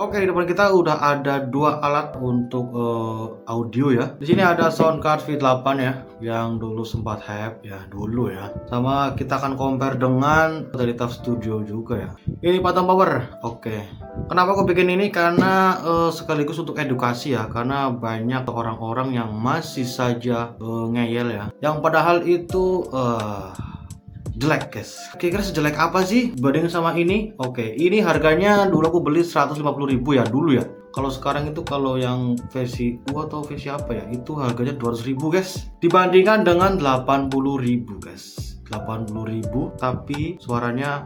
Oke, di depan kita udah ada dua alat untuk audio ya. Di sini ada Soundcard V8 ya, yang dulu sempat hype ya dulu ya. Sama kita akan compare dengan dari TAF Studio juga ya. Ini Phantom Power. Oke. Kenapa aku bikin ini? Karena sekaligus untuk edukasi ya. Karena banyak orang-orang yang masih saja ngeyel ya. Yang padahal itu jelek guys. Kira-kira sejelek apa sih bandingin sama ini? Oke, ini harganya dulu aku beli 150.000 ya dulu ya. Kalau sekarang itu kalau yang versi U atau versi apa ya, itu harganya 200.000 guys. Dibandingkan dengan 80.000 guys. 80.000 tapi suaranya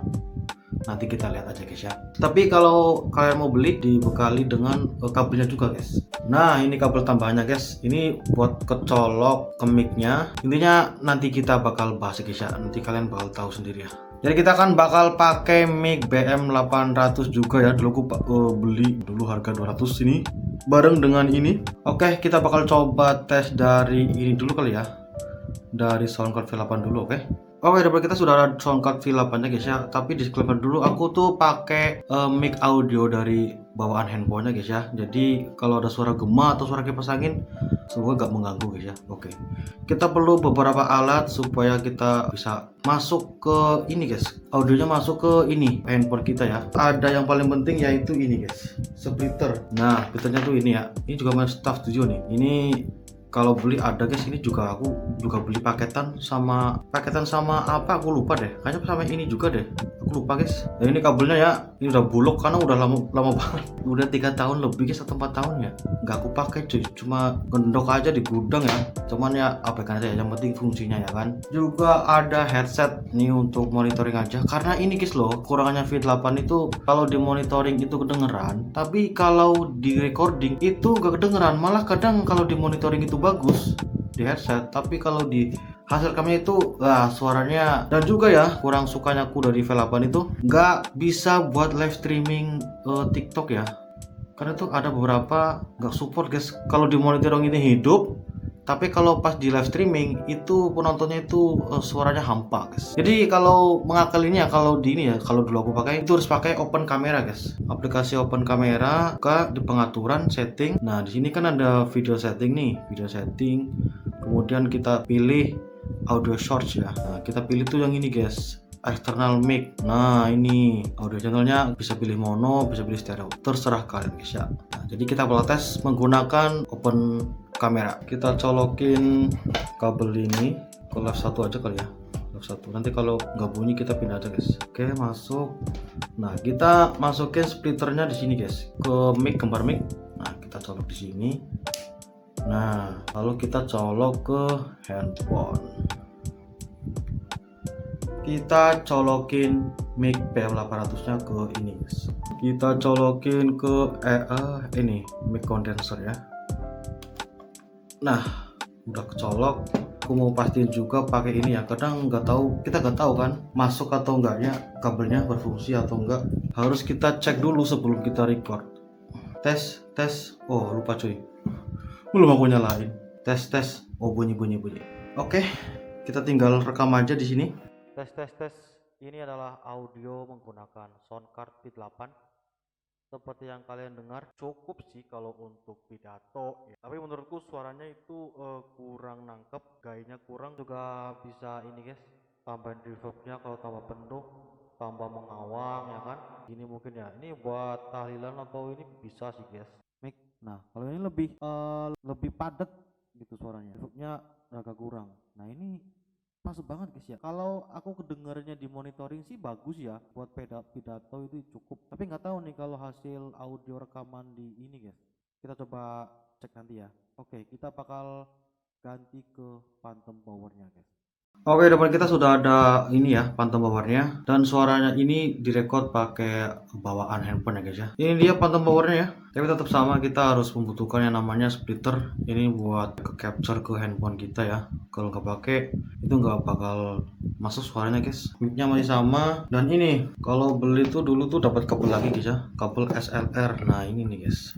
nanti kita lihat aja guys ya. Tapi kalau kalian mau beli dibekali dengan kabelnya juga guys. Nah ini kabel tambahannya guys. Ini buat kecolok ke mic-nya. Intinya nanti kita bakal bahas guys ya. Nanti kalian bakal tahu sendiri ya. Jadi kita kan bakal pakai mic BM800 juga ya. Dulu aku beli dulu harga 200 ini bareng dengan ini. Oke, kita bakal coba tes dari ini dulu kali ya. Dari Soundcard V8 dulu, oke. Oke, depan kita sudah ada Soundcard V8 nya guys ya. Tapi disclaimer dulu, aku tuh pakai mic audio dari bawaan handphonenya guys ya. Jadi kalau ada suara gema atau suara kipas angin, semoga gak mengganggu guys ya. Oke, kita perlu beberapa alat supaya kita bisa masuk ke ini guys. Audionya masuk ke ini handphone kita ya. Ada yang paling penting yaitu ini guys, splitter. Nah, splitternya tuh ini ya. Ini juga masih TAF Studio nih. Ini kalau beli ada guys, ini juga aku juga beli paketan sama apa aku lupa deh, kayaknya sama ini juga deh, aku lupa guys. Dan ini kabelnya ya, ini udah buluk karena udah lama banget, udah 3 tahun lebih guys atau 4 tahun ya nggak aku pakai cuy, cuma gendok aja di gudang ya. Cuman ya abaikan aja, yang penting fungsinya ya kan. Juga ada headset nih untuk monitoring aja, karena ini guys loh kurangannya V8 itu kalau di monitoring itu kedengeran, tapi kalau di recording itu gak kedengeran. Malah kadang kalau di monitoring itu bagus di headset, tapi kalau di hasil kami itu suaranya. Dan juga ya kurang sukanya aku dari V8 itu nggak bisa buat live streaming TikTok ya, karena tuh ada beberapa nggak support guys. Kalau di monitoring ini hidup, tapi kalau pas di live streaming itu penontonnya itu suaranya hampa guys. Jadi kalau mengakalinya, kalau di ini ya, kalau dulu aku pakai itu harus pakai open camera guys. Aplikasi open camera, buka di pengaturan setting. Nah di sini kan ada video setting nih, video setting. Kemudian kita pilih audio source ya. Nah kita pilih tuh yang ini guys, external mic. Nah ini audio channelnya bisa pilih mono, bisa pilih stereo, terserah kalian guys ya. Nah, jadi kita bakal tes menggunakan open kamera. Kita colokin kabel ini ke left 1 aja kali ya, left 1. Nanti kalau nggak bunyi kita pindah aja guys. Oke, masuk. Nah kita masukin splitternya di sini guys, ke mic, gambar mic. Nah kita colok di sini. Nah lalu kita colok ke handphone. Kita colokin mic BM800 nya ke ini guys. Kita colokin ke ini mic condenser ya. Nah udah kecolok. Aku mau pastiin juga pakai ini ya, kadang kita nggak tahu kan masuk atau enggaknya, kabelnya berfungsi atau enggak. Harus kita cek dulu sebelum kita record. Tes. Oh lupa cuy, belum aku nyalain. Tes. Oh bunyi. Oke, kita tinggal rekam aja di sini. Tes. Ini adalah audio menggunakan Soundcard V8. Seperti yang kalian dengar, cukup sih kalau untuk pidato ya. Tapi menurutku suaranya itu kurang nangkep, gayanya kurang. Juga bisa ini guys, tambahin reverbnya kalau tambah penuh, tambah mengawang ya kan. Ini mungkin ya, ini buat tahlilan atau ini bisa sih guys. Mic. Nah kalau ini lebih padat gitu suaranya, reverbnya agak kurang. Nah ini pas banget guys ya. Kalau aku kedengarannya di monitoring sih bagus ya, buat pidato itu cukup. Tapi nggak tahu nih kalau hasil audio rekaman di ini guys. Kita coba cek nanti ya. Oke, kita bakal ganti ke Phantom Power-nya guys. Oke, depan kita sudah ada ini ya, Phantom Power-nya, dan suaranya ini direkod pakai bawaan handphone ya guys ya. Ini dia Phantom Power-nya ya. Tapi tetap sama, kita harus membutuhkan yang namanya splitter. Ini buat ke capture ke handphone kita ya. Kalau nggak pakai itu nggak bakal masuk suaranya guys. Mic-nya masih sama. Dan ini kalau beli tuh dulu tuh dapat kabel lagi guys ya, kabel SLR. Nah ini nih guys.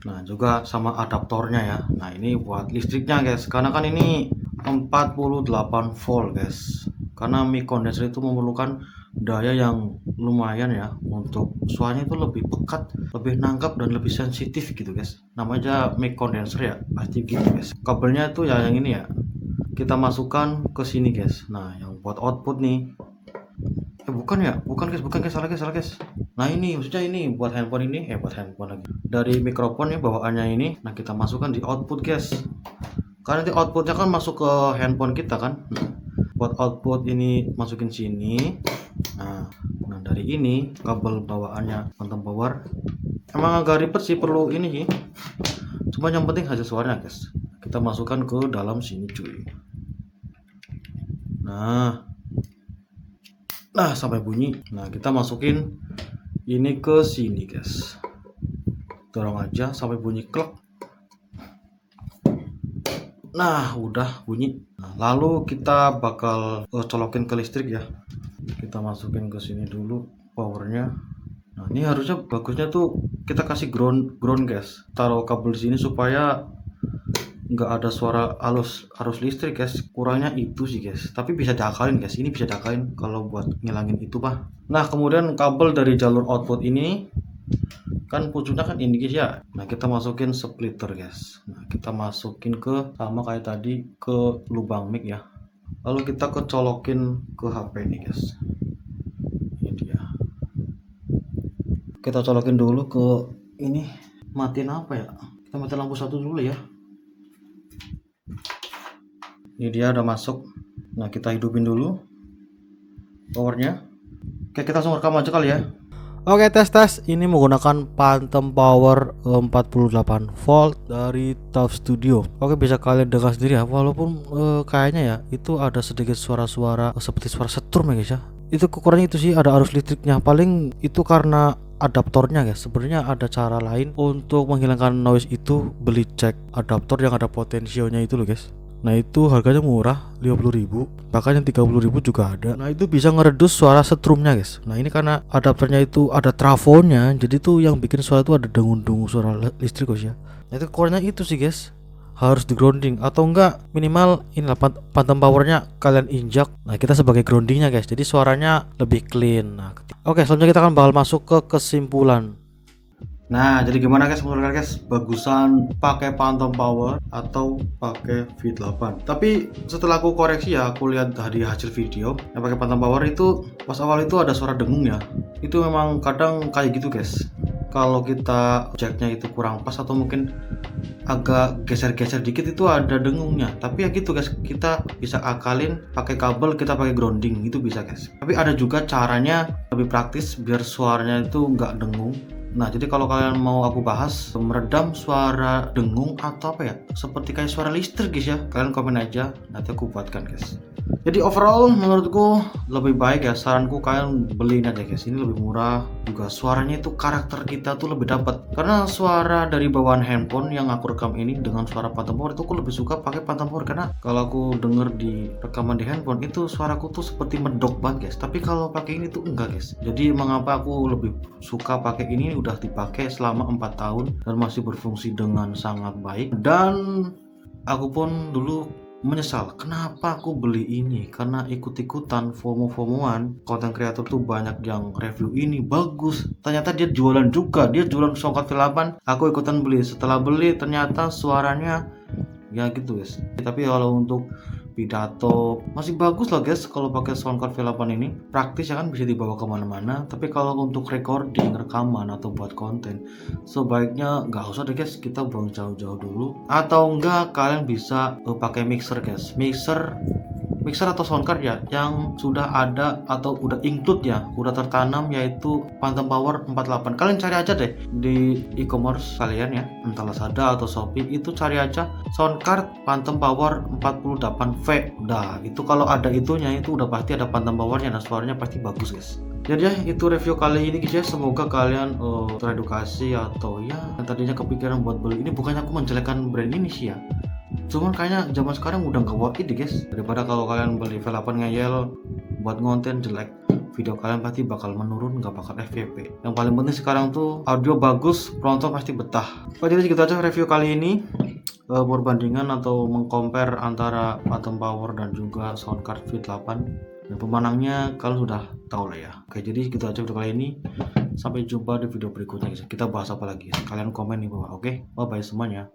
Nah juga sama adaptornya ya. Nah ini buat listriknya guys, karena kan ini 48 volt guys, karena mic condenser itu memerlukan daya yang lumayan ya, untuk suaranya itu lebih pekat, lebih nangkap dan lebih sensitif gitu guys. Namanya mic condenser ya, pasti gitu guys. Kabelnya tuh ya yang ini ya, kita masukkan ke sini guys. Nah yang buat output nih, bukan ya, bukan guys, salah guys. Nah ini maksudnya ini buat handphone ini, buat handphone lagi, dari mikrofon ya bawaannya ini. Nah kita masukkan di output guys, karena nanti outputnya kan masuk ke handphone kita kan. Buat output ini masukin sini. Nah dari ini kabel bawaannya phantom power emang agak ribet sih, perlu ini sih, cuma yang penting hasil suaranya guys. Kita masukkan ke dalam sini cuy. Nah sampai bunyi. Nah kita masukin ini ke sini guys, dorong aja sampai bunyi klek. Nah udah bunyi. Nah, lalu kita bakal colokin ke listrik ya. Kita masukin ke sini dulu powernya. Nah ini harusnya bagusnya tuh kita kasih ground guys, taruh kabel di sini supaya nggak ada suara arus listrik guys. Kurangnya itu sih guys, tapi bisa diakalin guys, ini bisa diakalin kalau buat ngilangin itu pak. Nah kemudian kabel dari jalur output ini kan pucuknya kan ini guys ya. Nah kita masukin splitter guys. Nah kita masukin ke sama kayak tadi ke lubang mic ya, lalu kita kecolokin ke HP ini guys. Ini dia, kita colokin dulu ke ini. Matiin apa ya, kita matiin lampu satu dulu ya. Ini dia udah masuk. Nah kita hidupin dulu powernya. Oke kita langsung rekam aja kali ya. Oke tes. Ini menggunakan Phantom Power 48 volt dari Top Studio. Oke bisa kalian dengar sendiri ya, walaupun kayaknya ya itu ada sedikit suara-suara seperti suara setrum ya guys ya. Itu kekurangannya itu sih, ada arus listriknya. Paling itu karena adaptornya guys. Sebenarnya ada cara lain untuk menghilangkan noise itu, beli jack adaptor yang ada potensionya itu loh guys. Nah itu harganya murah, 50.000, bahkan yang 30.000 juga ada. Nah itu bisa ngeredus suara setrumnya guys. Nah ini karena adapternya itu ada trafonya, jadi tuh yang bikin suara itu ada dengung-dengung suara listrik guys ya. Nah itu core-nya itu sih guys, harus di grounding atau enggak minimal inilah phantom powernya kalian injak. Nah kita sebagai groundingnya guys, jadi suaranya lebih clean. Nah, oke selanjutnya kita akan bakal masuk ke kesimpulan. Nah, jadi gimana guys menurut kalian guys, bagusan pakai Phantom Power atau pakai V8? Tapi setelah aku koreksi ya, aku lihat dari hasil video yang pakai Phantom Power itu pas awal itu ada suara dengung ya. Itu memang kadang kayak gitu guys. Kalau kita jacknya itu kurang pas atau mungkin agak geser-geser dikit itu ada dengungnya. Tapi ya gitu guys, kita bisa akalin pakai kabel, kita pakai grounding itu bisa guys. Tapi ada juga caranya lebih praktis biar suaranya itu nggak dengung. Nah jadi kalau kalian mau aku bahas meredam suara dengung atau apa ya, seperti kayak suara listrik guys ya, kalian komen aja nanti aku buatkan guys. Jadi overall menurutku lebih baik ya, saranku kalian beli ini aja guys, ini lebih murah juga, suaranya itu karakter kita tuh lebih dapat. Karena suara dari bawaan handphone yang aku rekam ini dengan suara Phantom Power itu aku lebih suka pakai Phantom Power, karena kalau aku denger di rekaman di handphone itu suaraku tuh seperti medok banget guys, tapi kalau pakai ini tuh enggak guys. Jadi mengapa aku lebih suka pakai ini, udah dipakai selama 4 tahun dan masih berfungsi dengan sangat baik. Dan aku pun dulu menyesal kenapa aku beli ini, karena ikut-ikutan FOMO-FOMOan konten kreator tuh banyak yang review ini bagus, ternyata dia jualan juga, dia jualan Soundcard V8, aku ikutan beli. Setelah beli ternyata suaranya ya gitu guys. Tapi kalau untuk pidato masih bagus lah guys kalau pakai Soundcard V8 ini, praktis ya kan, bisa dibawa kemana-mana. Tapi kalau untuk recording, rekaman atau buat konten sebaiknya nggak usah deh guys, kita buang jauh-jauh dulu. Atau enggak kalian bisa pakai mixer guys, mixer atau soundcard ya yang sudah ada atau udah include ya, udah tertanam, yaitu Phantom Power 48. Kalian cari aja deh di e-commerce kalian ya, entah Lazada atau Shopee, itu cari aja soundcard Phantom Power 48V. Udah itu kalau ada itunya itu udah pasti ada Phantom Powernya dan suaranya pasti bagus guys. Jadi ya itu review kali ini guys ya, semoga kalian teredukasi atau ya yang tadinya kepikiran buat beli ini. Bukannya aku menjelekkan brand ini sih ya, cuman kayaknya zaman sekarang udah gak worth it deh guys. Daripada kalau kalian beli V8 ngeyel buat ngonten jelek, video kalian pasti bakal menurun, gak bakal FYP. Yang paling penting sekarang tuh audio bagus, penonton pasti betah. Jadi segitu aja review kali ini, perbandingan atau mengcompare antara Phantom Power dan juga Soundcard V8. Dan pemanangnya kalian sudah tahu lah ya. Oke, jadi gitu aja video kali ini. Sampai jumpa di video berikutnya guys. Kita bahas apa lagi? Kalian komen di bawah. Oke, bye bye semuanya.